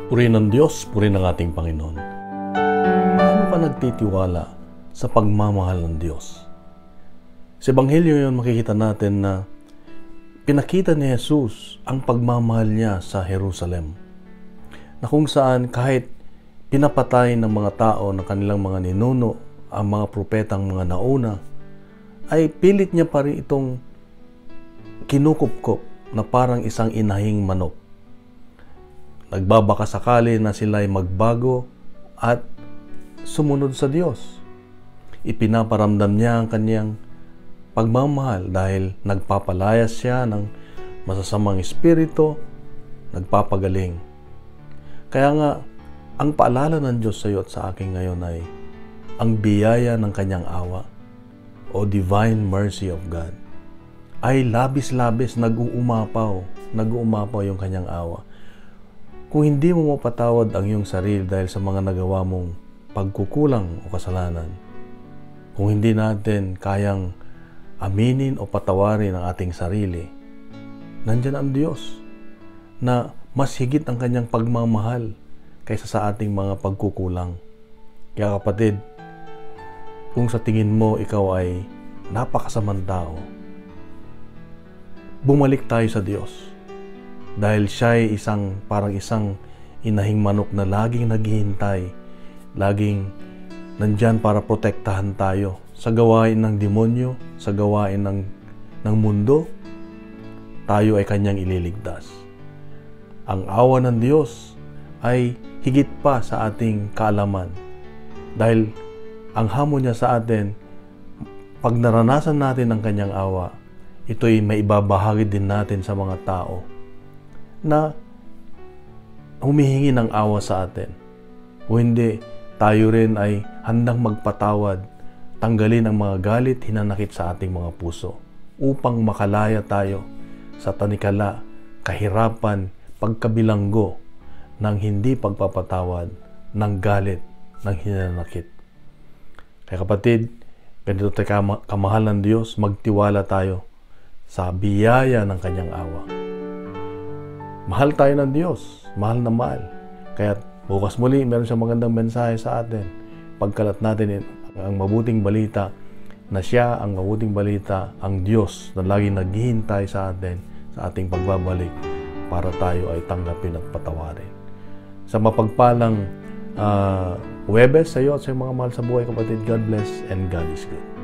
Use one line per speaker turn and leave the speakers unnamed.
Purihin ng Diyos, purihin ng ating Panginoon. Paano ka nagtitiwala sa pagmamahal ng Diyos? Sa Ebanghelyo yun makikita natin na pinakita ni Jesus ang pagmamahal niya sa Jerusalem. Na kung saan kahit pinapatay ng mga tao ng kanilang mga ninuno, ang mga propetang mga nauna, ay pilit niya pa rin itong kinukupkop na parang isang inahing manok. Nagbabaka sakali na sila ay magbago at sumunod sa Diyos. Ipinaparamdam niya ang kanyang pagmamahal dahil nagpapalayas siya ng masasamang espiritu, nagpapagaling. Kaya nga, ang paalala ng Diyos sa iyo at sa akin ngayon ay ang biyaya ng kanyang awa o divine mercy of God ay labis-labis nag-uumapaw yung kanyang awa. Kung hindi mo mapatawad ang iyong sarili dahil sa mga nagawa mong pagkukulang o kasalanan, kung hindi natin kayang aminin o patawarin ang ating sarili, nandyan ang Diyos na mas higit ang kanyang pagmamahal kaysa sa ating mga pagkukulang. Kaya kapatid, kung sa tingin mo ikaw ay napakasamang tao, bumalik tayo sa Diyos. Dahil siya ay parang isang inahing manok na laging naghihintay, laging nandyan para protektahan tayo sa gawain ng demonyo, sa gawain ng mundo. Tayo ay kanyang ililigtas. Ang awa ng Diyos ay higit pa sa ating kaalaman. Dahil ang hamon niya sa atin, pag naranasan natin ang kanyang awa, ito'y maibabahagi din natin sa mga tao na humihingi ng awa sa atin. O hindi, tayo rin ay handang magpatawad, tanggalin ang mga galit, hinanakit sa ating mga puso upang makalaya tayo sa tanikala, kahirapan, pagkabilanggo ng hindi pagpapatawad, ng galit, ng hinanakit. Kaya kapatid, ganito tayo kamahal ng Diyos, magtiwala tayo sa biyaya ng kanyang awa. Mahal tayo ng Diyos, mahal na mahal. Kaya bukas muli, meron siyang magandang mensahe sa atin. Pagkalat natin ang mabuting balita na siya ang mabuting balita, ang Diyos na laging naghihintay sa atin sa ating pagbabalik para tayo ay tanggapin at patawarin. Sa mapagpalang Huwebes sa iyo at sa mga mahal sa buhay kapatid, God bless and God is good.